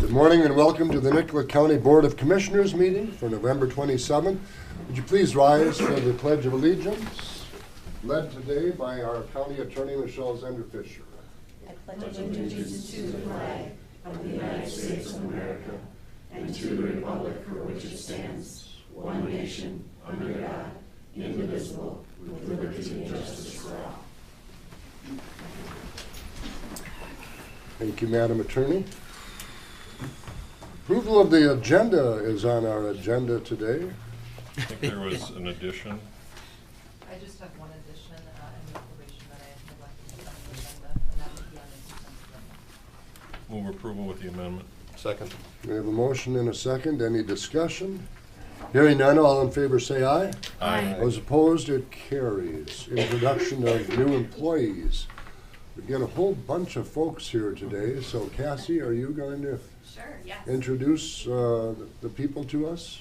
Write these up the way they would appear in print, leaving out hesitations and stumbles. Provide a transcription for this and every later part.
Good morning and welcome to the Nicollet County Board of Commissioners meeting for November 27. Would you please rise for the Pledge of Allegiance, led today by our County Attorney Michelle Zender-Fisher. I pledge allegiance to the flag of the United States of America and to the republic for which it stands, one nation, under God, indivisible, with liberty and justice for all. Thank you, Madam Attorney. Approval of the agenda is on our agenda today. I think there was an addition. I just have one addition, and declaration that I have neglected to put on the agenda, and that would be on the consent agenda. Move approval with the amendment. Second. We have a motion and a second. Any discussion? Hearing none, all in favor say aye. Aye. Those opposed, it carries. Introduction of new employees. We've got a whole bunch of folks here today, so Cassie, are you going to Sure, yes. introduce the people to us?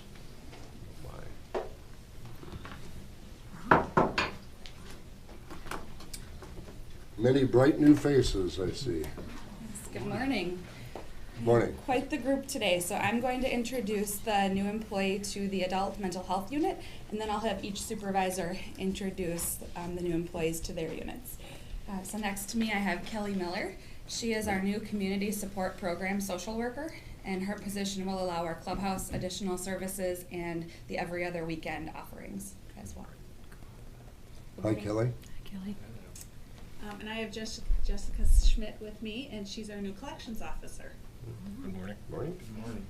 Many bright new faces, I see. Yes, good morning. Morning. Quite the group today. So I'm going to introduce the new employee to the adult mental health unit, and then I'll have each supervisor introduce the new employees to their units. So next to me I have Kelly Miller. She is our new community support program social worker, and her position will allow our clubhouse additional services and the every other weekend offerings as well. Hi, Kelly. Kelly. And I have Jessica Schmidt with me, and she's our new collections officer. Good morning. Morning. Good morning.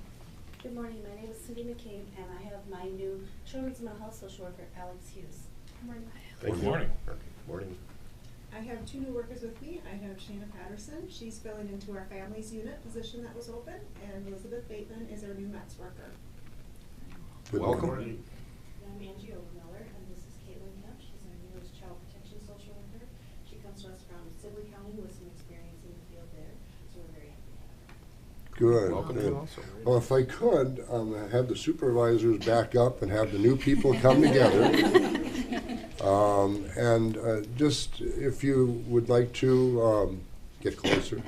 Good morning, my name is Cindy McCabe, and I have my new children's mental health social worker, Alex Hughes. Good morning. Good morning. Morning. I have two new workers with me. I have Shanna Patterson. She's filling into our families unit position that was open, and Elizabeth Bateman is our new METS worker. Good Welcome. morning. And I'm Angie Miller, and this is Caitlin Kemp. She's our newest child protection social worker. She comes to us from Sibley County with some experience in the field there, so we're very happy to have her. Good. Welcome good. to you also. Well, if I could, have the supervisors back up and have the new people come together. Just if you would like to get closer.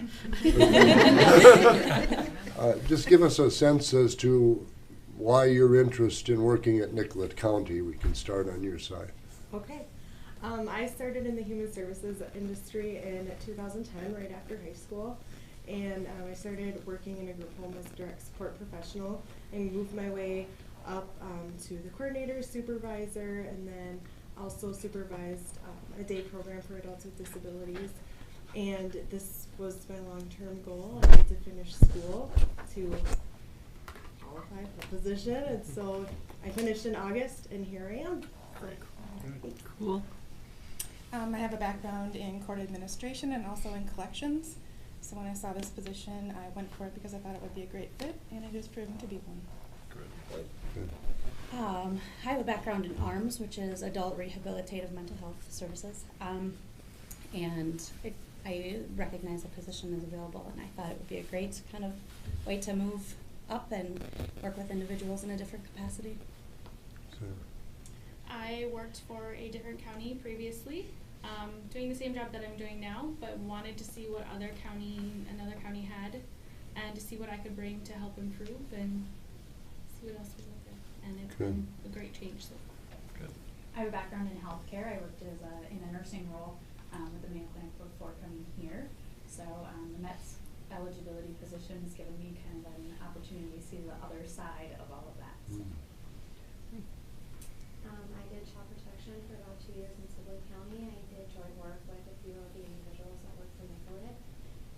Just give us a sense as to why you're interested in working at Nicollet County. We can start on your side. Okay. I started in the human services industry in 2010, right after high school. And I started working in a group home as a direct support professional and moved my way up to the coordinator, supervisor, and then also supervised a day program for adults with disabilities. And this was my long-term goal. I had to finish school to qualify for the position, and so I finished in August, and here I am. Cool. I have a background in court administration and also in collections. So when I saw this position, I went for it because I thought it would be a great fit, and it has proven to be one. Good. I have a background in ARMS, which is Adult Rehabilitative Mental Health Services. I recognize the position is available, and I thought it would be a great kind of way to move up and work with individuals in a different capacity. I worked for a different county previously, doing the same job that I'm doing now, but wanted to see what another county had, and to see what I could bring to help improve and see what else was out there. And it's been a great change so far. Good. I have a background in healthcare. I worked as in a nursing role with the Mayo Clinic before coming here. So the METS eligibility position has given me kind of an opportunity to see the other side of all of that. So. I did child protection for about 2 years in Sibley County. I did joint work with a few of the individuals that work for Nicollet.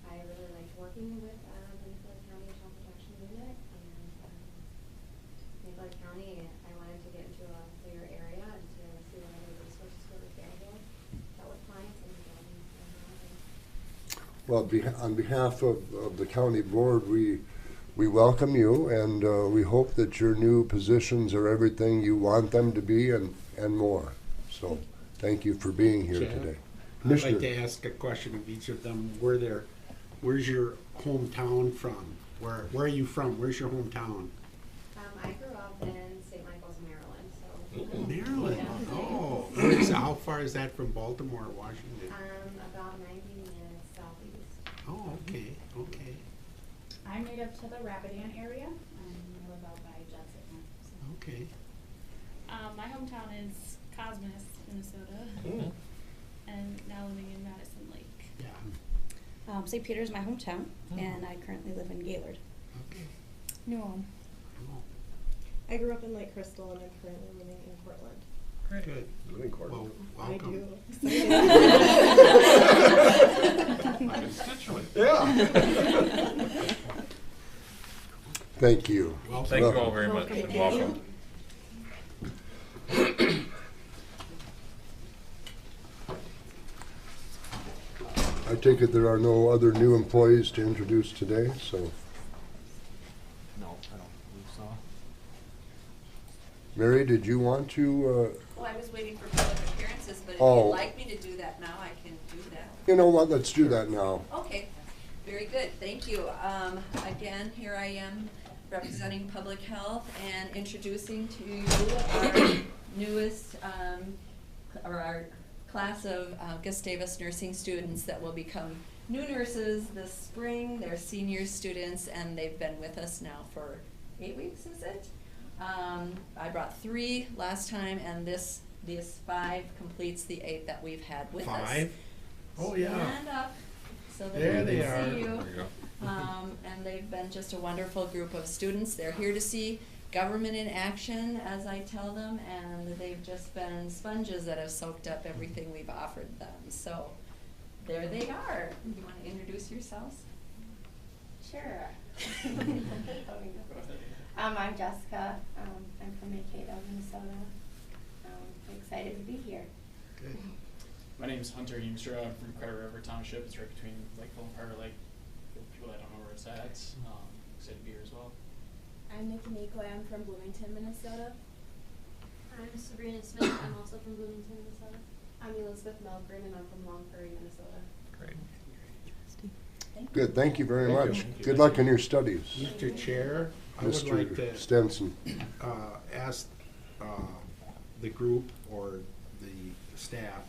I really liked working with the Nicollet County Child Protection Unit, and Nicollet County, I wanted to get into a bigger area and to see what other resources were available, dealt with clients and Well, on behalf of the county board, we welcome you, and we hope that your new positions are everything you want them to be and more. So thank you for being here today. I'd like to ask a question of each of them. Where's your hometown from? Where are you from? Where's your hometown? I grew up in St. Michael's, Maryland. So Maryland. Yeah. Oh, how far is that from Baltimore, Washington? About 90 minutes southeast. Oh, okay. I'm native to the Rapidan area, and I live out by Jessica. So. Okay. My hometown is Cosmos, Minnesota, and now living in Madison Lake. Yeah. St. Peter's my hometown, and I currently live in Gaylord. Okay. New Ulm. Cool. I grew up in Lake Crystal and I'm currently living in Portland. Good. Living quarter. Well, I welcome. do. My constituent. Yeah. Thank you. Welcome. Thank you all very much. Thank Welcome. I take it there are no other new employees to introduce today, so. No, I don't believe so. Mary, did you want to, Well, I was waiting for public appearances, but if Oh. you'd like me to do that now, I can do that. you know what, let's do that now. Okay, very good, thank you. Again, here I am representing public health and introducing to you our newest, or our class of Gustavus nursing students that will become new nurses this spring. They're senior students and they've been with us now for 8 weeks, is it? I brought 3 last time and this 5 completes the 8 that we've had with us. 5? Oh, yeah. Stand up so that There we they can are. see you. There you go. And they've been just a wonderful group of students. They're here to see government in action, as I tell them, and they've just been sponges that have soaked up everything we've offered them. So there they are. You want to introduce yourselves? Sure. I'm Jessica. I'm from Mankato, Minnesota. I'm excited to be here. Good. My name is Hunter Heemstra. I'm from Credit River Township. It's right between Lakeville and Prior Lake. For people that don't know where it's at, excited to be here as well. I'm Nicollet. I'm from Bloomington, Minnesota. I'm Sabrina Smith. I'm also from Bloomington, Minnesota. I'm Elizabeth Melgren, and I'm from Long Prairie, Minnesota. Great. Good, thank you very Thank much. you. Good luck in your studies. Mr. Chair, I would like Mr. to Stenson. ask the group or the staff,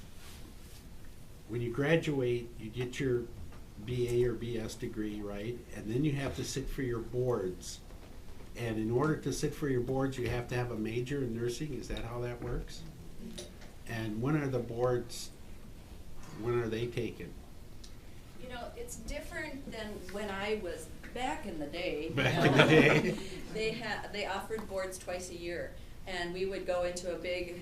when you graduate, you get your BA or BS degree, right? And then you have to sit for your boards. And in order to sit for your boards, you have to have a major in nursing. Is that how that works? And when are the boards, when are they taken? You know, it's different than when I was back in the day. Back in the day. They offered boards twice a year, and we would go into a big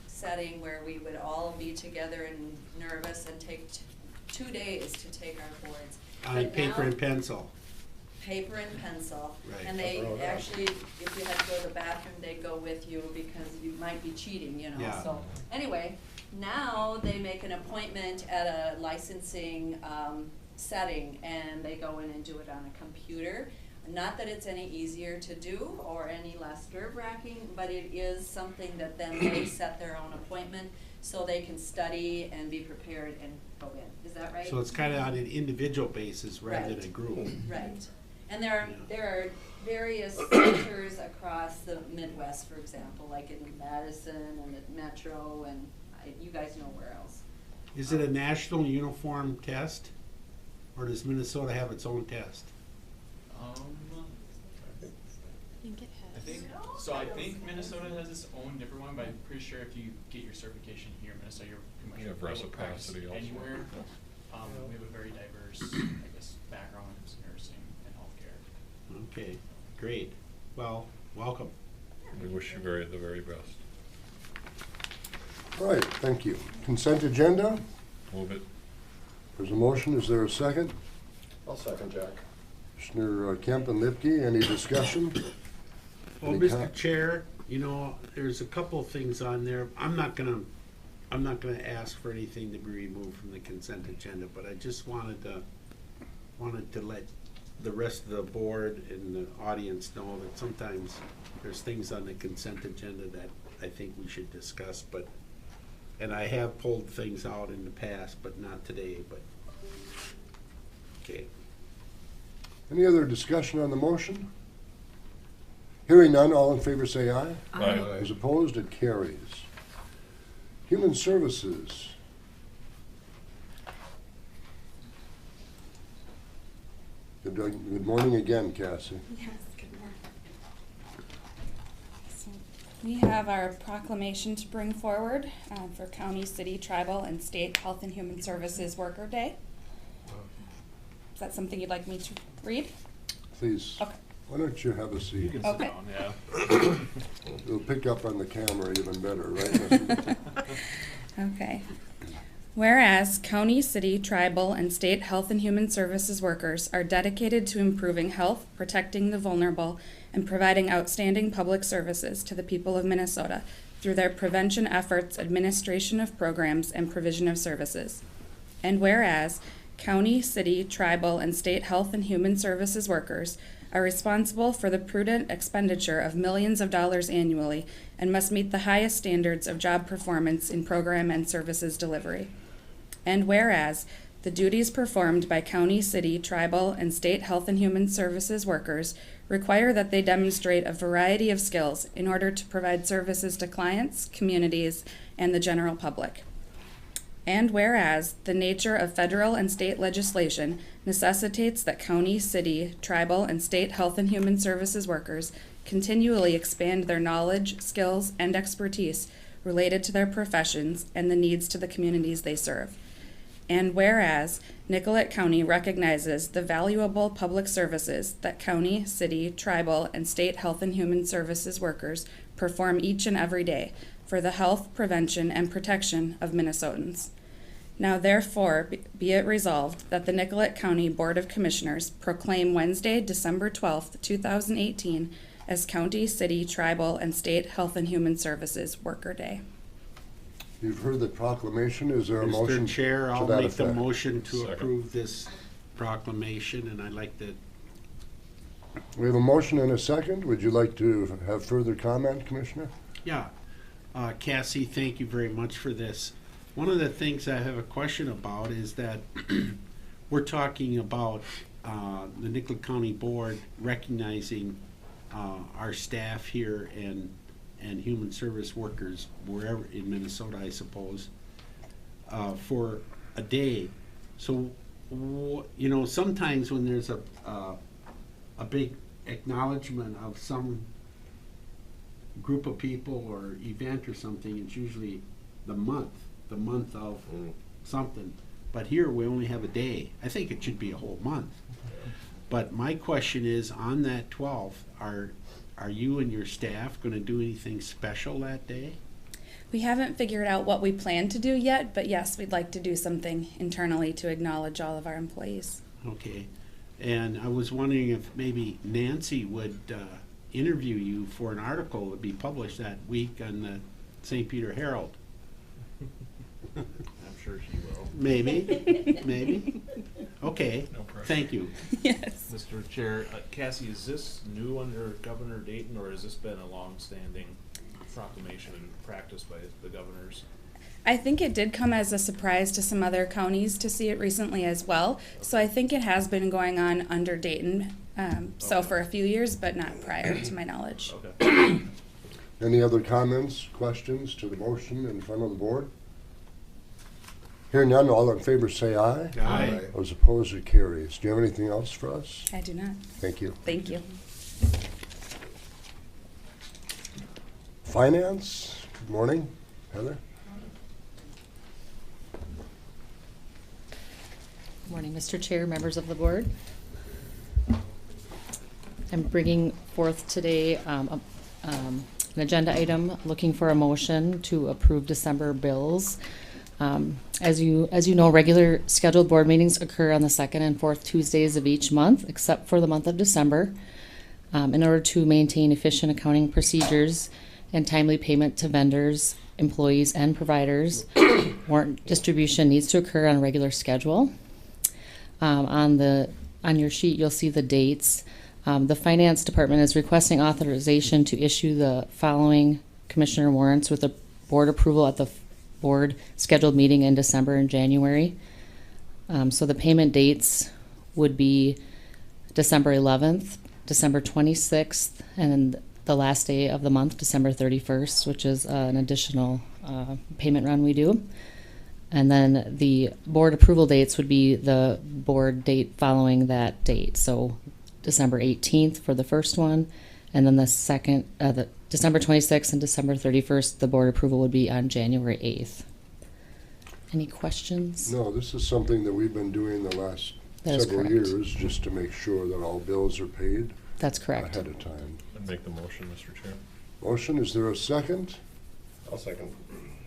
setting where we would all be together and nervous and take 2 days to take our boards. On But paper now- and pencil. Paper and pencil. Right. And they Oh, yeah. actually, if you had to go to the bathroom, they'd go with you because you might be cheating, you know, Yeah. so. Anyway, now they make an appointment at a licensing, setting and they go in and do it on a computer. Not that it's any easier to do or any less nerve-wracking, but it is something that then they set their own appointment so they can study and be prepared and go in. Is that right? So it's kind of on an individual basis rather than a Right. group. Right. And there Yeah. are various centers across the Midwest, for example, like in Madison and at Metro, and you guys know where else. Is it a national uniform test? Or does Minnesota have its own test? I think so. I think Minnesota has its own different one, but I'm pretty sure if you get your certification here in Minnesota, you're pretty much You have able to practice reciprocity also. anywhere. We have a very diverse, I guess, background in nursing and healthcare. Okay, great. Well, welcome. We wish you the very best. All right, thank you. Consent agenda, Move it. there's a motion, is there a second? I'll second, Jack. Commissioner Kemp and Lipke, any discussion? Well, Any Mr. Chair, you know, there's a couple of things on there. I'm not gonna ask for anything to be removed from the consent agenda, but I just wanted to let the rest of the board and the audience know that sometimes there's things on the consent agenda that I think we should discuss, and I have pulled things out in the past, but not today, but, okay. Any other discussion on the motion? Hearing none, all in favor say aye. Aye. Those opposed, it carries. Human Services. Did good morning again, Cassie. Yes, good morning. So we have our proclamation to bring forward for County, City, Tribal, and State Health and Human Services Worker Day. Is that something you'd like me to read? Please. Okay. Why don't you have a seat? You can sit Okay. down, yeah. It'll pick up on the camera even better, right? Okay. Whereas county, city, tribal, and state health and human services workers are dedicated to improving health, protecting the vulnerable, and providing outstanding public services to the people of Minnesota through their prevention efforts, administration of programs, and provision of services. And whereas county, city, tribal, and state health and human services workers are responsible for the prudent expenditure of millions of dollars annually and must meet the highest standards of job performance in program and services delivery. And whereas the duties performed by county, city, tribal, and state health and human services workers require that they demonstrate a variety of skills in order to provide services to clients, communities, and the general public. And whereas the nature of federal and state legislation necessitates that county, city, tribal, and state health and human services workers continually expand their knowledge, skills, and expertise related to their professions and the needs to the communities they serve. And whereas Nicollet County recognizes the valuable public services that county, city, tribal, and state health and human services workers perform each and every day for the health, prevention, and protection of Minnesotans. Now therefore be it resolved that the Nicollet County Board of Commissioners proclaim Wednesday, December 12th, 2018 as County, City, Tribal, and State Health and Human Services Worker Day. You've heard the proclamation. Is there a motion Mr. Chair, to I'll that make the effect? motion to Second. approve this proclamation, and I'd like to. We have a motion and a second. Would you like to have further comment, Commissioner? Yeah. Cassie, thank you very much for this. One of the things I have a question about is that we're talking about the Nicollet County Board recognizing our staff here and human service workers wherever in Minnesota, I suppose, for a day. So, you know, sometimes when there's a big acknowledgement of some group of people or event or something, it's usually the month of something. But here we only have a day. I think it should be a whole month. But my question is, on that 12th, are you and your staff going to do anything special that day? We haven't figured out what we plan to do yet, but yes, we'd like to do something internally to acknowledge all of our employees. Okay. And I was wondering if maybe Nancy would interview you for an article that would be published that week on the St. Peter Herald. I'm sure she will. Maybe, maybe. Okay, No pressure. thank you. Yes. Mr. Chair, Cassie, is this new under Governor Dayton, or has this been a long-standing proclamation and practice by the governors? I think it did come as a surprise to some other counties to see it recently as well. So I think it has been going on under Dayton, so Okay. for a few years, but not prior to my knowledge. Okay. Any other comments, questions to the motion in front of the board? Hearing none, all in favor say aye. Aye. Those opposed, it carries. Do you have anything else for us? I do not. Thank you. Thank you. Finance, good morning. Heather? Good morning, Mr. Chair, members of the board. I'm bringing forth today an agenda item looking for a motion to approve December bills. As you know, regular scheduled board meetings occur on the second and fourth Tuesdays of each month, except for the month of December. In order to maintain efficient accounting procedures and timely payment to vendors, employees, and providers, warrant distribution needs to occur on a regular schedule. On your sheet, you'll see the dates. The Finance Department is requesting authorization to issue the following commissioner warrants with the board approval at the board scheduled meeting in December and January. So the payment dates would be December 11th, December 26th, and then the last day of the month, December 31st, which is an additional payment run we do. And then the board approval dates would be the board date following that date. So December 18th for the first one, and then the second, the December 26th and December 31st, the board approval would be on January 8th. Any questions? No, this is something that we've been doing the last That is several correct. years, just to make sure that all bills are paid That's correct. ahead of time. I'd make the motion, Mr. Chair. Motion, is there a second? I'll second.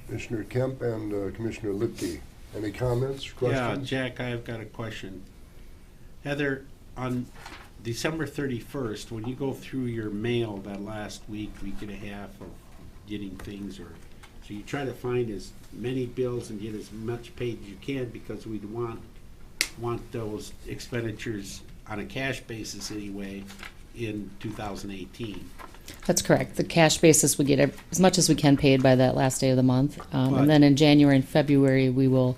Commissioner Kemp and Commissioner Lipke. Any comments, Yeah, questions? Jack, I've got a question. Heather, on December 31st, when you go through your mail that last week and a half of getting things, or so you try to find as many bills and get as much paid as you can, because we'd want those expenditures on a cash basis anyway in 2018. That's correct. The cash basis, we get as much as we can paid by that last day of the month. But- And then in January and February, we will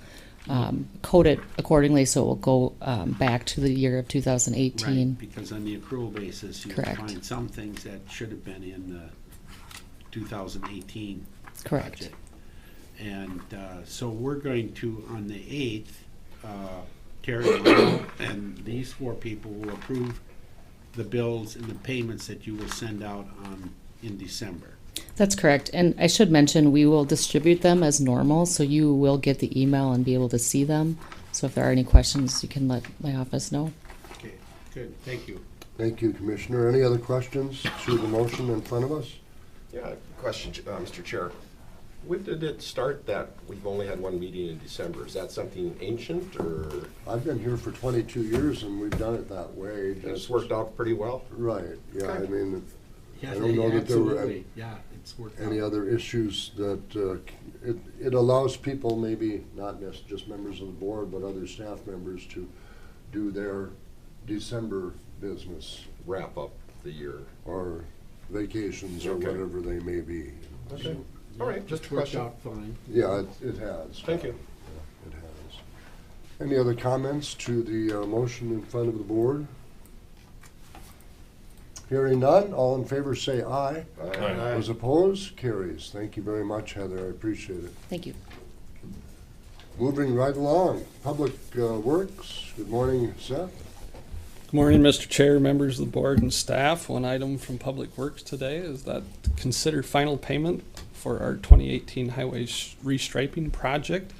code it accordingly, so it will go back to the year of 2018. Right, because on the accrual basis, you Correct. find some things that should have been in the 2018 Correct. budget. And so we're going to, on the 8th, Terry and these four people will approve the bills and the payments that you will send out in December. That's correct. And I should mention, we will distribute them as normal, so you will get the email and be able to see them. So if there are any questions, you can let my office know. Okay, good, thank you. Thank you, Commissioner. Any other questions to the motion in front of us? Yeah, question, Mr. Chair. When did it start that we've only had one meeting in December? Is that something ancient, or I've been here for 22 years and we've done it that way. it's worked out pretty well? Right, yeah, I Okay. mean, Yeah, I don't know that there were absolutely. Yeah, it's worked any out. other issues that, it allows people, maybe not just members of the board, but other staff members to do their December business Wrap up the year. or vacations or Okay. whatever they may be. Okay. All right, just a It's worked question. out fine. Yeah, it has. Thank you. Yeah, it has. Any other comments to the motion in front of the board? Hearing none, all in favor say aye. Aye. Those opposed, carries. Thank you very much, Heather, I appreciate it. Thank you. Moving right along, Public Works, good morning, Seth. Good morning, Mr. Chair, members of the board and staff. One item from Public Works today is that consider final payment for our 2018 highway restriping project.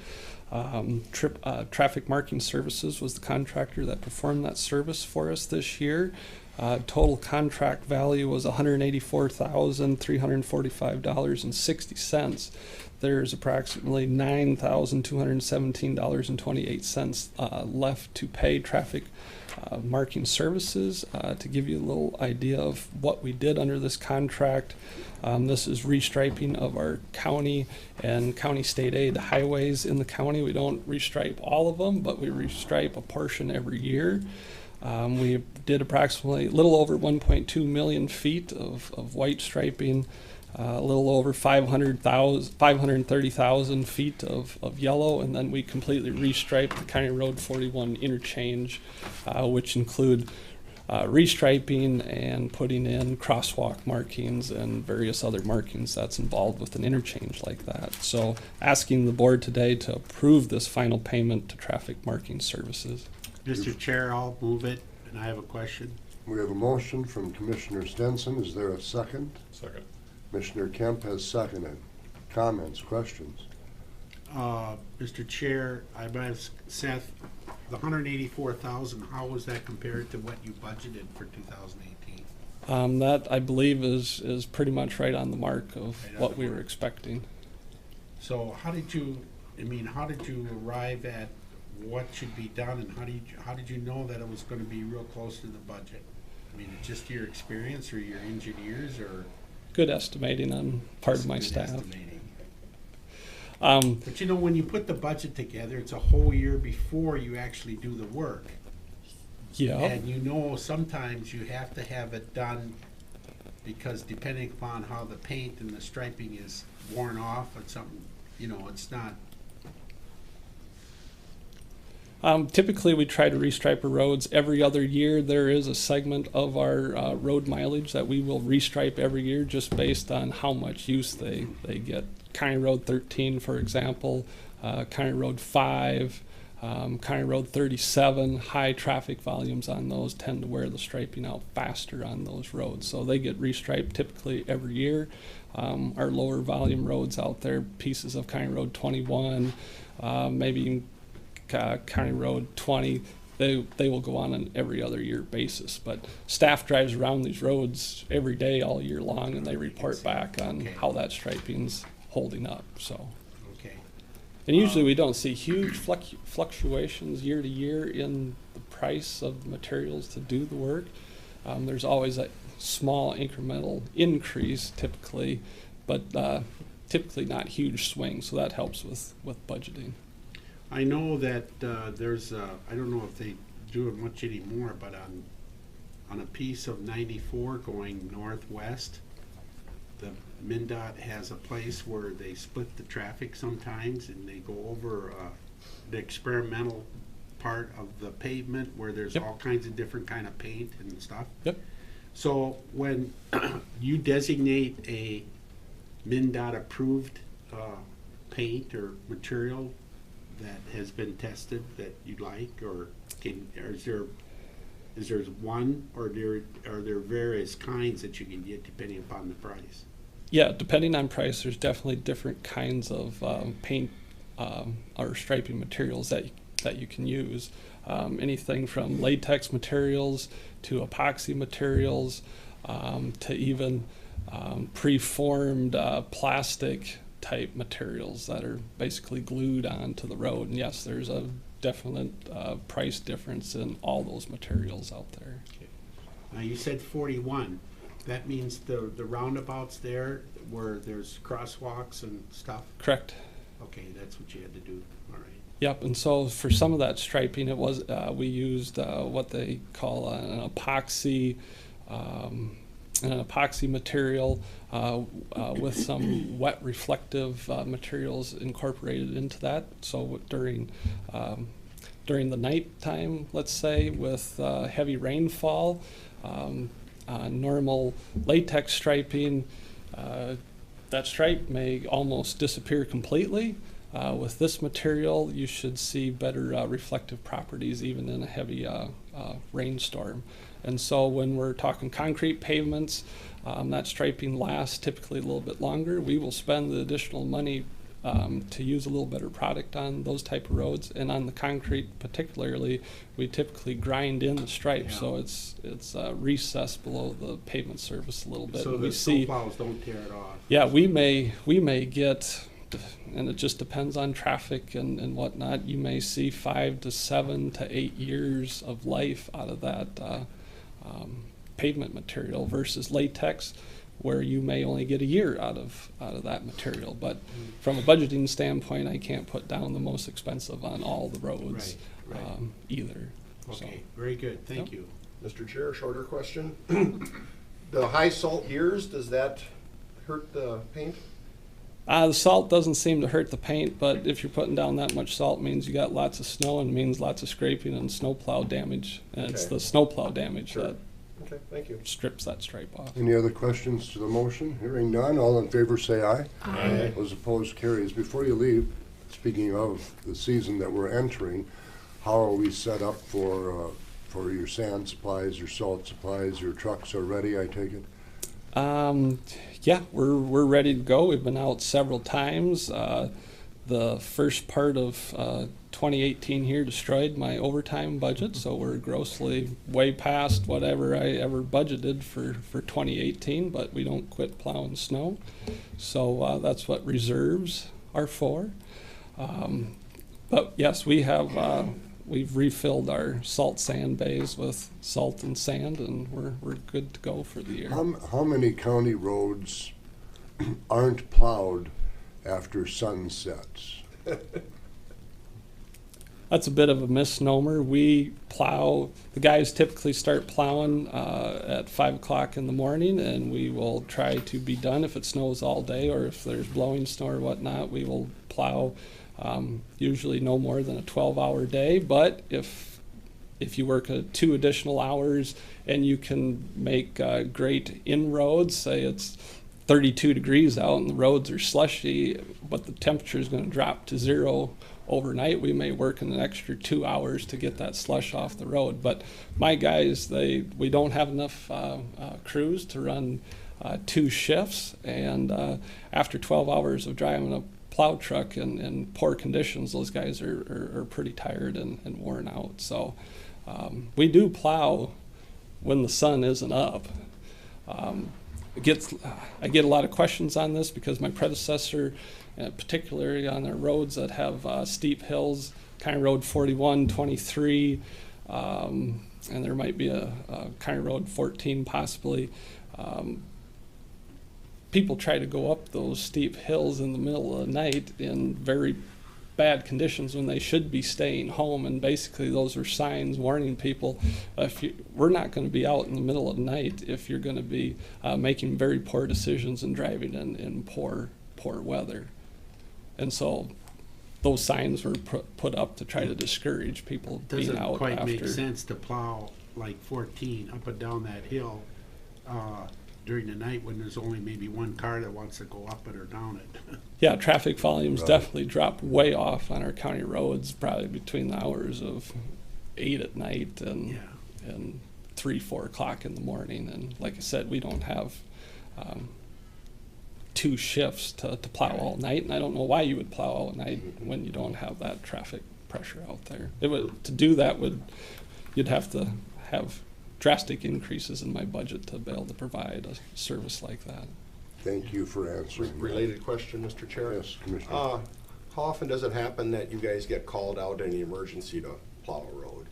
Traffic Marking Services was the contractor that performed that service for us this year. Total contract value was $184,345.60. There's approximately $9,217.28 left to pay Traffic Marking Services. To give you a little idea of what we did under this contract, this is restriping of our county and county state aid highways in the county. We don't restripe all of them, but we restripe a portion every year. We did approximately a little over 1.2 million feet of white striping, a little over 530,000 feet of yellow, and then we completely restriped the County Road 41 interchange, which include restriping and putting in crosswalk markings and various other markings that's involved with an interchange like that. So asking the board today to approve this final payment to Traffic Marking Services. Mr. Chair, I'll move it, and I have a question. We have a motion from Commissioner Stenson. Is there a second? Second. Commissioner Kemp has seconded. Comments, questions? Mr. Chair, I ask Seth, the $184,000, how was that compared to what you budgeted for 2018? That, I believe, is pretty much right on the mark of Right on what the we were mark. expecting. So how did you arrive at what should be done, and how did you know that it was gonna be real close to the budget? I mean, it's just your experience or your engineers, or? Good estimating on part of my Good staff. estimating. But you know, when you put the budget together, it's a whole year before you actually do the work. Yeah. And you know, sometimes you have to have it done because depending upon how the paint and the striping is worn off or something, you know, it's not. Typically, we try to restripe our roads every other year. There is a segment of our road mileage that we will restripe every year just based on how much use they get. County Road 13, for example, County Road 5, County Road 37, high traffic volumes on those tend to wear the striping out faster on those roads. So they get restriped typically every year. Our lower volume roads out there, pieces of County Road 21, maybe even County Road 20, they will go on an every other year basis. But staff drives around these roads every day all year long, and they report back on how that striping's holding up. So, Okay. and usually we don't see huge fluctuations year to year in the price of the materials to do the work. There's always a small incremental increase typically, but typically not huge swings, so that helps with budgeting. I know that there's, I don't know if they do it much anymore, but on a piece of 94 going northwest, the MnDOT has a place where they split the traffic sometimes, and they go over the experimental part of the pavement where there's all kinds of different kind of paint and stuff. Yep. So when you designate a MnDOT approved paint or material that has been tested that you like, or is there one, or are there various kinds that you can get depending upon the price? Yeah, depending on price, there's definitely different kinds of paint or striping materials that you can use. Anything from latex materials to epoxy materials to even preformed plastic type materials that are basically glued onto the road. And yes, there's a definite price difference in all those materials out there. Okay. Now you said 41. That means the roundabouts there where there's crosswalks and stuff? Correct. Okay, that's what you had to do. All right. Yep, and so for some of that striping, it was we used what they call an epoxy material with some wet reflective materials incorporated into that. So during the night time, let's say, with heavy rainfall, normal latex striping, that stripe may almost disappear completely. With this material, you should see better reflective properties even in a heavy rainstorm. And so when we're talking concrete pavements, that striping lasts typically a little bit longer. We will spend the additional money to use a little better product on those type of roads. And on the concrete particularly, we typically grind in the stripe, so it's recessed below the pavement surface a little bit. So the snowplows don't tear it off. Yeah, we may get, and it just depends on traffic and whatnot, you may see 5 to 7 to 8 years of life out of that pavement material versus latex, where you may only get a year out of that material. But from a budgeting standpoint, I can't put down the most expensive on all the roads either. Okay, very good. Thank you. Mr. Chair, shorter question. The high salt years, does that hurt the paint? The salt doesn't seem to hurt the paint, but if you're putting down that much salt, it means you got lots of snow and means lots of scraping and snowplow damage. And it's the snowplow damage that thank you. strips that stripe off. Any other questions to the motion? Hearing none, all in favor say aye. Aye. Those opposed carries. Before you leave, speaking of the season that we're entering, how are we set up for your sand supplies, your salt supplies? Your trucks are ready, I take it? Yeah, we're ready to go. We've been out several times. The first part of 2018 here destroyed my overtime budget, so we're grossly way past whatever I ever budgeted for 2018, but we don't quit plowing snow. So that's what reserves are for. But yes, we've refilled our salt sand bays with salt and sand, and we're good to go for the year. How many county roads aren't plowed after sun sets? That's a bit of a misnomer. We plow, the guys typically start plowing at 5 o'clock in the morning, and we will try to be done if it snows all day, or if there's blowing snow or whatnot, we will plow usually no more than a 12-hour day. But if you work 2 additional hours and you can make great inroads, say it's 32 degrees out and the roads are slushy, but the temperature is going to drop to 0 overnight, we may work an extra 2 hours to get that slush off the road. But my guys, we don't have enough crews to run 2 shifts, and after 12 hours of driving a plow truck in poor conditions, those guys are pretty tired and worn out. So we do plow when the sun isn't up. I get a lot of questions on this because my predecessor, particularly on their roads that have steep hills, County Road 41, 23, and there might be a County Road 14 possibly. People try to go up those steep hills in the middle of the night in very bad conditions when they should be staying home, and basically those are signs warning people, we're not going to be out in the middle of the night if you're going to be making very poor decisions and driving in poor weather. And so those signs were put up to try to discourage people being out. Doesn't quite after. make sense to plow like 14 up and down that hill during the night when there's only maybe one car that wants to go up it or down it. Yeah, traffic volumes definitely drop way off on our county roads, probably between the hours of 8 at night and 3, 4 o'clock in the morning. And like I said, we don't have 2 shifts to plow all night, and I don't know why you would plow all night when you don't have that traffic pressure out there. To do that you'd have to have drastic increases in my budget to be able to provide a service like that. Thank you for answering. Related question, Mr. Chair. Yes, Commissioner. How often does it happen that you guys get called out in an emergency to plow a road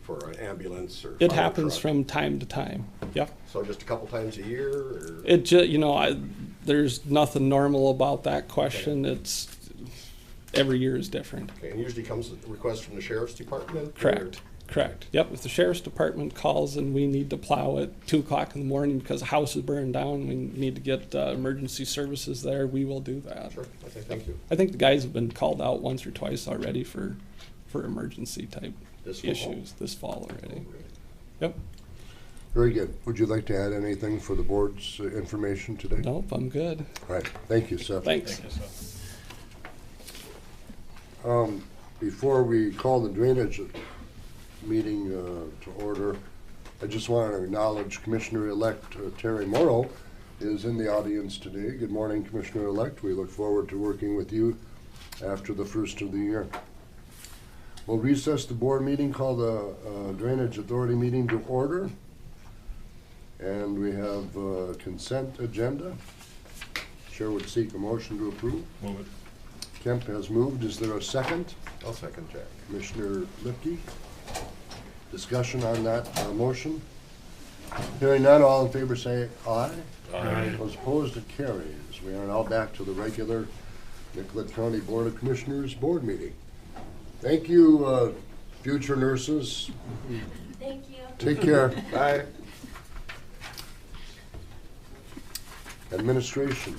for an ambulance or It fire happens truck? from time to time. Yeah. So just a couple times a year? Or? It there's nothing normal about that question. It's every year is different. Okay, and usually comes a request from the sheriff's department? Correct. Correct. Yep. If the sheriff's department calls and we need to plow at 2 o'clock in the morning because a house is burned down, we need to get emergency services there, we will do that. Sure. Okay, thank you. I think the guys have been called out once or twice already for emergency type issues this fall already. Yep. Very good. Would you like to add anything for the board's information today? Nope, I'm good. All right. Thank you, Seth. Thanks. Thank you, Seth. Before we call the drainage meeting to order, I just want to acknowledge Commissioner-elect Terry Morrow is in the audience today. Good morning, Commissioner-elect. We look forward to working with you after the first of the year. We'll recess the board meeting, call the Drainage Authority meeting to order. And we have a consent agenda. Chair would seek a motion to approve. Move it. Kemp has moved. Is there a second? I'll second, Jack. Commissioner Lipke. Discussion on that motion. Hearing none, all in favor say aye. Aye. Those opposed, it carries. We are now back to the regular Nicollet County Board of Commissioners board meeting. Thank you, future nurses. Thank you. Take care. Bye. Administration.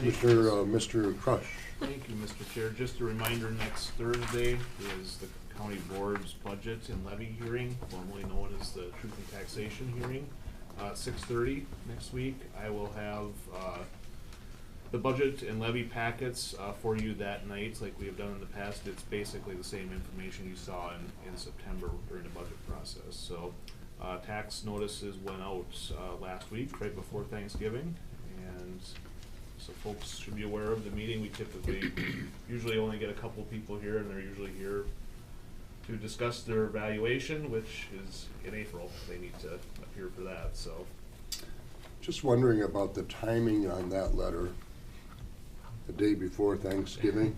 Mr. Crush. Thank you, Mr. Chair. Just a reminder, next Thursday is the county board's budget and levy hearing, formerly known as the truth and taxation hearing. 6:30 next week. I will have the budget and levy packets for you that night, like we have done in the past. It's basically the same information you saw in September during the budget process. So tax notices went out last week, right before Thanksgiving, and so folks should be aware of the meeting. We typically usually only get a couple people here, and they're usually here to discuss their valuation, which is in April. They need to appear for that. So, Just wondering about the timing on that letter, the day before Thanksgiving.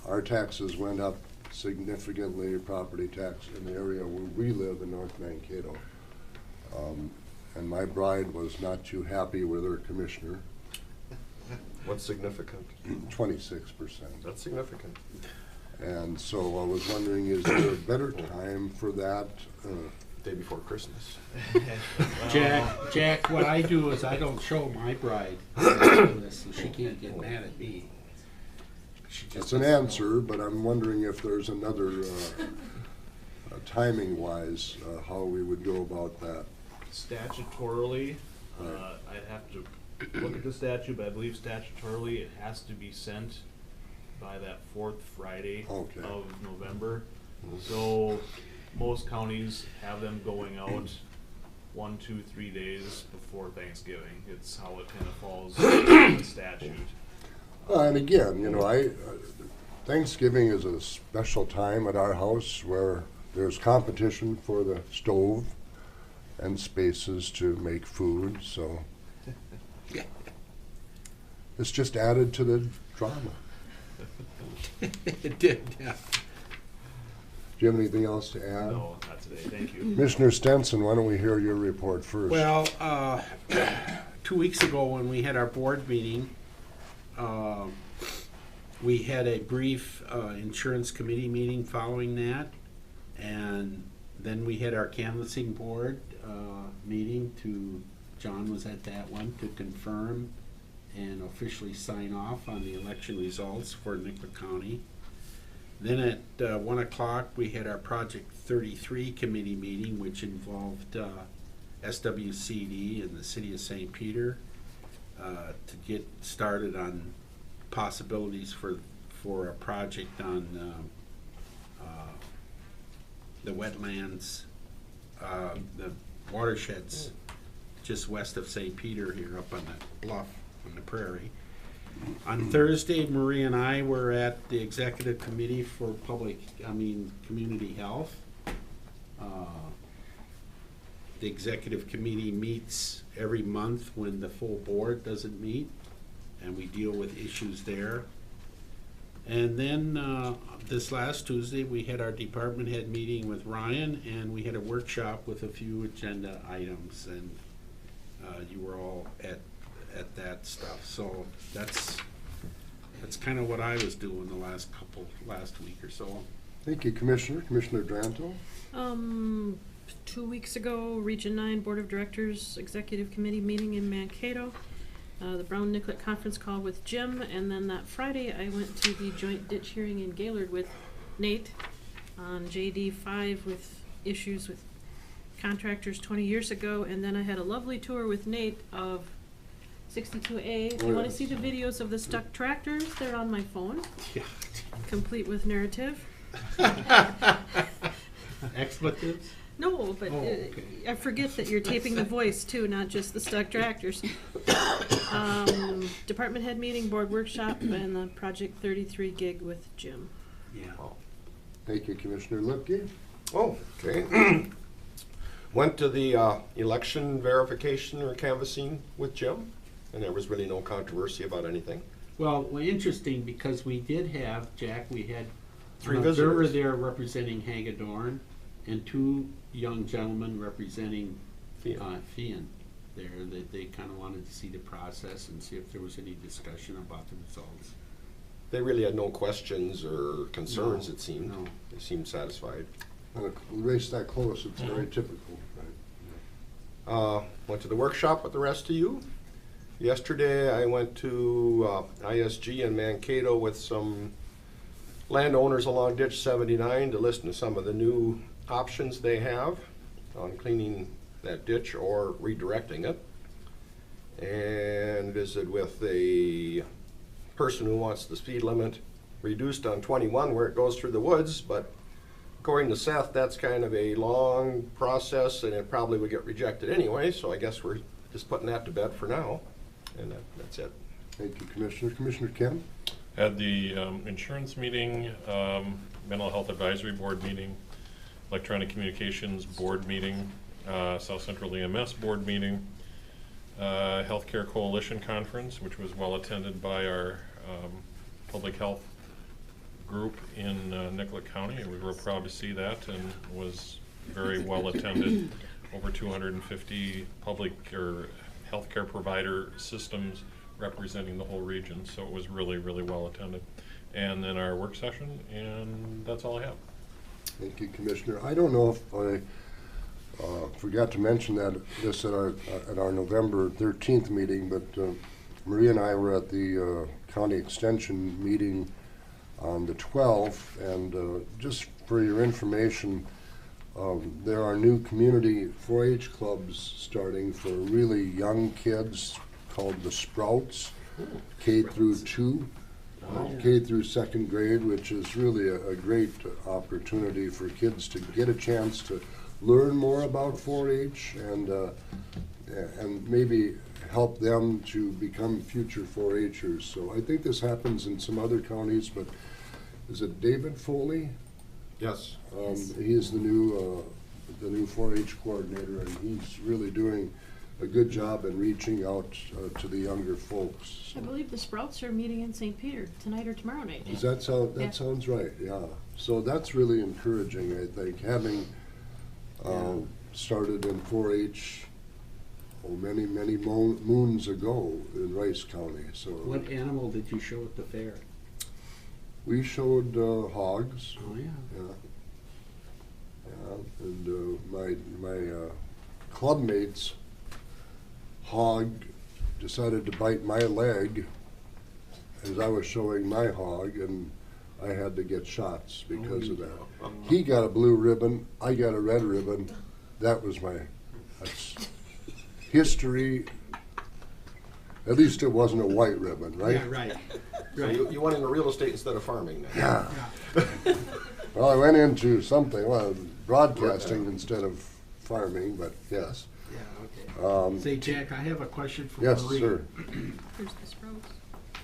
Our taxes went up significantly, property tax in the area where we live in North Mankato. And my bride was not too happy with her commissioner. What's significant? 26%. That's significant. And so I was wondering, is there a better time for that? Day before Christmas. Jack, what I do is I don't show my bride this, so she can't get mad at me. That's an answer, but I'm wondering if there's another timing-wise, how we would go about that. statutorily, I'd have to look at the statute, but I believe statutorily it has to be sent by that fourth Friday Okay. of November. So most counties have them going out 1, 2, 3 days before Thanksgiving. It's how it kind of falls in the statute. And again, you know, Thanksgiving is a special time at our house where there's competition for the stove and spaces to make food, so it's just added to the drama. It did, yeah. Do you have anything else to add? No, not today. Thank you. Commissioner Stenson, why don't we hear your report first? Well, 2 weeks ago when we had our board meeting, we had a brief insurance committee meeting following that, and then we had our canvassing board meeting John was at that one, to confirm and officially sign off on the election results for Nicollet County. Then at 1 o'clock, we had our Project 33 committee meeting, which involved SWCD and the City of St. Peter to get started on possibilities for a project on the wetlands, the watersheds just west of St. Peter here up on the bluff on the prairie. On Thursday, Marie and I were at the Executive Committee for Community Health. The Executive Committee meets every month when the full board doesn't meet, and we deal with issues there. And then this last Tuesday, we had our department head meeting with Ryan, and we had a workshop with a few agenda items, and you were all at that stuff. So that's kind of what I was doing the last week or so. Thank you, Commissioner. Commissioner Dranto? 2 weeks ago, Region 9 Board of Directors Executive Committee meeting in Mankato. The Brown Nicollet conference call with Jim, and then that Friday I went to the joint ditch hearing in Gaylord with Nate on JD 5 with issues with contractors 20 years ago, and then I had a lovely tour with Nate of 62A. If you want to see the videos of the stuck tractors, they're on my phone, complete with narrative. Expletives? No, but okay. I forget that you're taping the voice too, not just the stuck tractors. Department head meeting, board workshop, and the Project 33 gig with Jim. Yeah. Thank you, Commissioner Lipke. Oh, okay. Went to the election verification or canvassing with Jim, and there was really no controversy about anything. Well, interesting, because we did have, Jack, we had 3 an observer visitors there representing Hagedorn and 2 young gentlemen representing Fian there. They kind of wanted to see the process and see if there was any discussion about the results. They really had no questions or concerns, No, it seemed. no. They seemed satisfied. On a race that close, it's very typical, right? Went to the workshop with the rest of you. Yesterday I went to ISG in Mankato with some landowners along Ditch 79 to listen to some of the new options they have on cleaning that ditch or redirecting it. And visited with a person who wants the speed limit reduced on 21 where it goes through the woods, but according to Seth, that's kind of a long process and it probably would get rejected anyway, so I guess we're just putting that to bed for now, and that's it. Thank you, Commissioner. Commissioner Kim? Had the insurance meeting, mental health advisory board meeting, electronic communications board meeting, South Central EMS board meeting, Healthcare Coalition Conference, which was well attended by our public health group in Nicollet County. We were proud to see that, and was very well attended. Over 250 public or healthcare provider systems representing the whole region, so it was really, really well attended. And then our work session, and that's all I have. Thank you, Commissioner. I don't know if I forgot to mention this at our November 13th meeting, but Maria and I were at the county extension meeting on the 12th, and just for your information, There are new community 4-H clubs starting for really young kids called the Sprouts, K through 2, K through 2nd grade, which is really a great opportunity for kids to get a chance to learn more about 4-H and maybe help them to become future 4-Hers. So I think this happens in some other counties, but is it David Foley? Yes. He is the new 4-H coordinator, and he's really doing a good job in reaching out to the younger folks. I believe the Sprouts are meeting in St. Peter tonight or tomorrow night. Does that sound, Yeah. that sounds right, yeah. So that's really encouraging, I think, having started in 4-H many, many moons ago in Rice County. So What animal did you show at the fair? we showed hogs. Oh, yeah. Yeah. Yeah, and my club mate's hog decided to bite my leg as I was showing my hog, and I had to get shots because of that. He got a blue ribbon, I got a red ribbon. That's history. At least it wasn't a white ribbon, right? Yeah, right. So you went into real estate instead of farming then? Yeah. Well, I went into something, broadcasting instead of farming, but yes. Yeah, okay. Say, Jack, I have a question for Yes, Marie. sir. There's the Sprouts.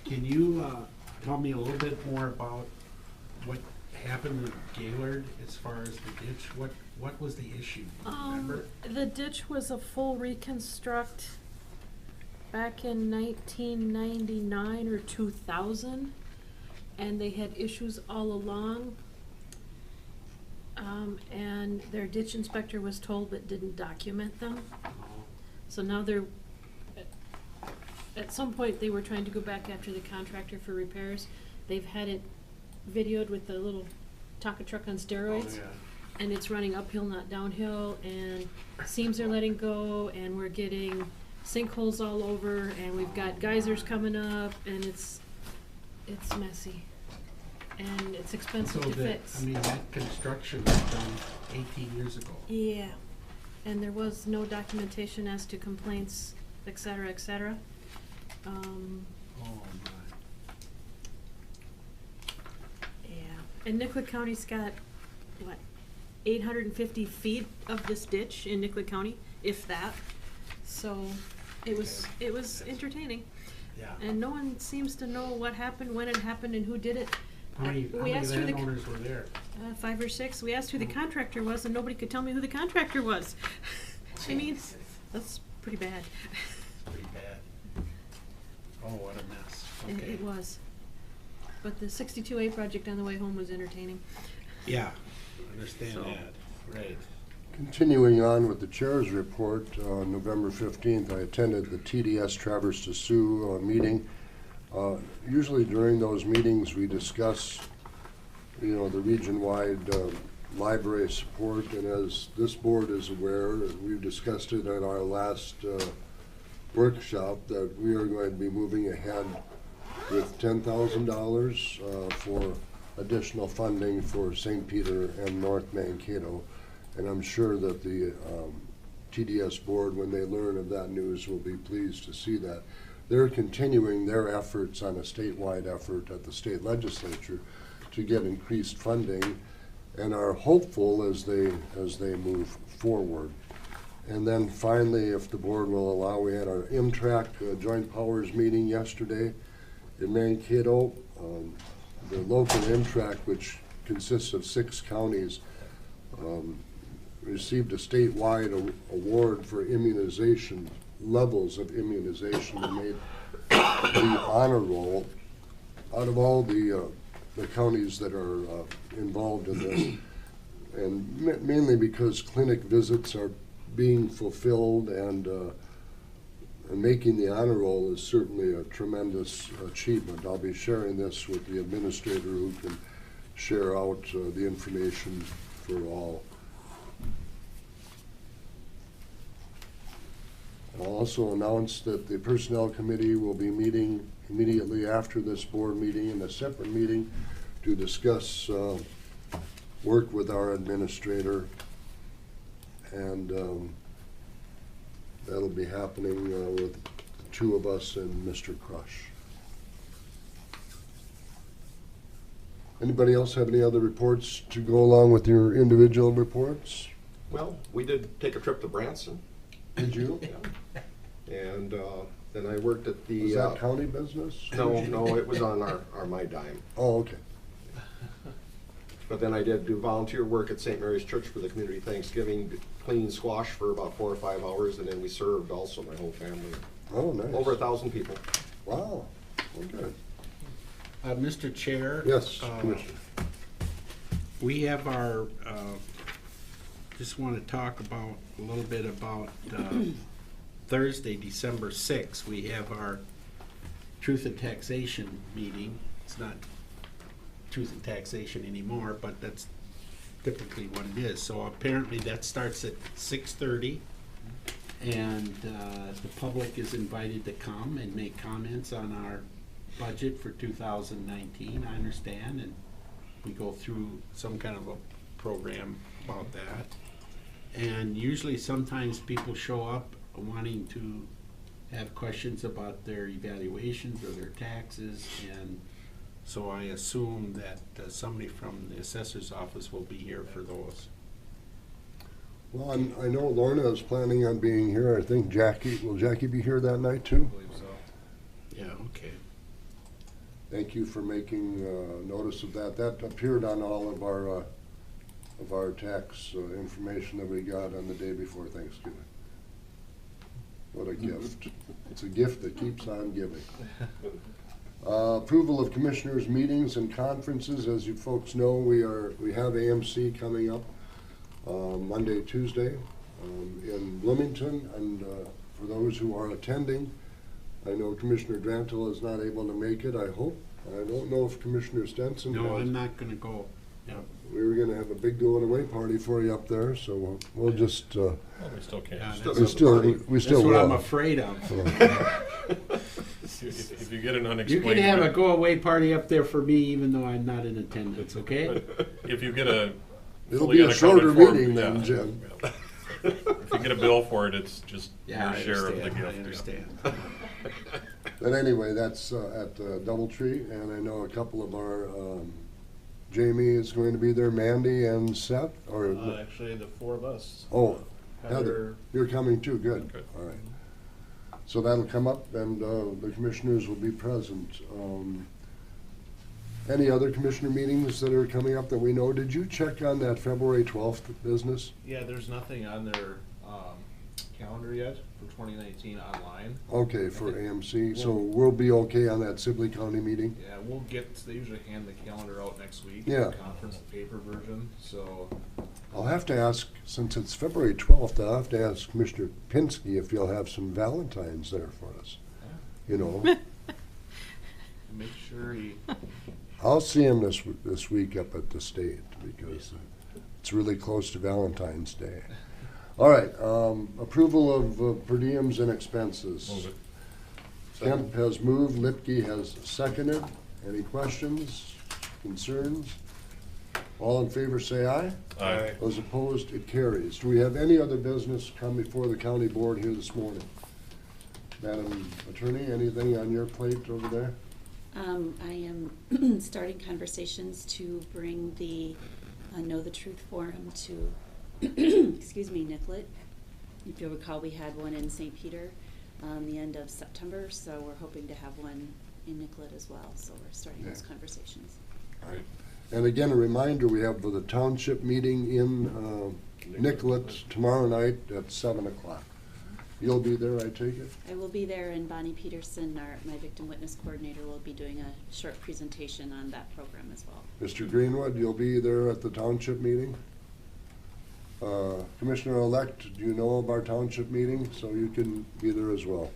Can you tell me a little bit more about what happened with Gaylord as far as the ditch? What was the issue? Do you remember? The ditch was a full reconstruct back in 1999 or 2000, and they had issues all along. And their ditch inspector was told but didn't document them. So now they're, at some point they were trying to go back after the contractor for repairs. They've had it videoed with the little Tonka truck on steroids. Oh, yeah. And it's running uphill, not downhill, and seams are letting go, and we're getting sinkholes all over, and we've got geysers coming up, and it's messy. And it's expensive to fix. I mean, that construction was done 18 years ago. Yeah, and there was no documentation as to complaints, et cetera, et cetera. Oh, my. Yeah, and Nicollet County's got, what, 850 feet of this ditch in Nicollet County, if that. So it was entertaining. Yeah. And no one seems to know what happened, when it happened, and who did it. How many landowners were there? 5 or 6. We asked who the contractor was, and nobody could tell me who the contractor was. I mean, that's pretty bad. Pretty bad. Oh, what a mess. Okay. It was. But the 62A project on the way home was entertaining. Yeah, I understand that. Right. Continuing on with the chair's report, on November 15th, I attended the TDS Traverse to Sioux meeting. Usually during those meetings, we discuss, the region-wide library support, and as this board is aware, we've discussed it at our last workshop, that we are going to be moving ahead with $10,000 for additional funding for St. Peter and North Mankato. And I'm sure that the TDS board, when they learn of that news, will be pleased to see that. They're continuing their efforts on a statewide effort at the state legislature to get increased funding, and are hopeful as they move forward. And then finally, if the board will allow, we had our MTRAC Joint Powers meeting yesterday in Mankato. The local MTRAC, which consists of 6 counties, received a statewide award for immunization, levels of immunization, and made the honor roll out of all the counties that are involved in this. And mainly because clinic visits are being fulfilled, and making the honor roll is certainly a tremendous achievement. I'll be sharing this with the administrator, who can share out the information for all. I'll also announce that the Personnel Committee will be meeting immediately after this board meeting in a separate meeting to discuss work with our administrator and that'll be happening with the two of us and Mr. Crush. Anybody else have any other reports to go along with your individual reports? Well, we did take a trip to Branson. Did you? And then I worked at the... Was that county business? No, it was on our My Dime. Oh, okay. But then I did do volunteer work at St. Mary's Church for the community Thanksgiving, cleaning squash for about 4 or 5 hours, and then we served also, my whole family. Oh, nice. Over 1,000 people. Wow, okay. Mr. Chair? Yes, Commissioner. We have our, just want to talk about, a little bit about Thursday, December 6th. We have our Truth and Taxation meeting. It's not Truth and Taxation anymore, but that's typically what it is. So apparently that starts at 6:30, and the public is invited to come and make comments on our budget for 2019, I understand, and we go through some kind of a program about that. And usually sometimes people show up wanting to have questions about their evaluations or their taxes, and so I assume that somebody from the assessor's office will be here for those. Well, I know Lorna is planning on being here. I think will Jackie be here that night too? I believe so. Yeah, okay. Thank you for making notice of that. That appeared on all of our tax information that we got on the day before Thanksgiving. What a gift. It's a gift that keeps on giving. Approval of commissioners' meetings and conferences. As you folks know, we have AMC coming up Monday, Tuesday in Bloomington, and for those who are attending, I know Commissioner Drantle is not able to make it, I hope. I don't know if Commissioner Stenson No, has. I'm not going to go. No. We were going to have a big going away party for you up there, so we'll just. Well, we still can. Yeah, we still that's will. what I'm afraid of. If you get an You unexplained... can have a go-away party up there for me, even though I'm not in attendance, okay? If you get a... It'll fully be a shorter unaccounted for, meeting then, yeah, Jim. yeah. If you get a bill for it, it's just Yeah, your share of the gift. I understand. But anyway, that's at Doubletree, and I know a couple of our, Jamie is going to be there, Mandy and Seth, or? Actually, the 4 of us. Oh, Heather. Heather, you're coming too, good. All right. So that'll come up, and the commissioners will be present. Any other commissioner meetings that are coming up that we know? Did you check on that February 12th business? Yeah, there's nothing on their calendar yet for 2019 online. Okay, for AMC, so we'll be okay on that Sibley County meeting? Yeah, they usually hand the calendar out next week. Yeah. The conference, the paper version, so. I'll have to ask, since it's February 12th, I'll have to ask Commissioner Pinsky if you'll have some Valentines there for us. You know, Make sure he. I'll see him this week up at the state because it's really close to Valentine's Day. All right, approval of per diems and expenses. Move it. Kemp has moved, Lipke has seconded. Any questions, concerns? All in favor say aye. Aye. Those opposed, it carries. Do we have any other business come before the county board here this morning? Madam Attorney, anything on your plate over there? I am starting conversations to bring the Know the Truth Forum to, excuse me, Nicollet. If you'll recall, we had one in St. Peter the end of September, so we're hoping to have one in Nicollet as well. So we're starting those conversations. All right. And again, a reminder, we have the township meeting in Nicollet tomorrow night at 7 o'clock. You'll be there, I take it? I will be there, and Bonnie Peterson, my victim witness coordinator, will be doing a short presentation on that program as well. Mr. Greenwood, you'll be there at the township meeting? Commissioner-elect, do you know of our township meeting? So you can be there as well.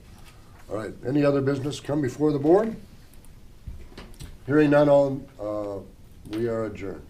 All right, any other business come before the board? Hearing none, we are adjourned.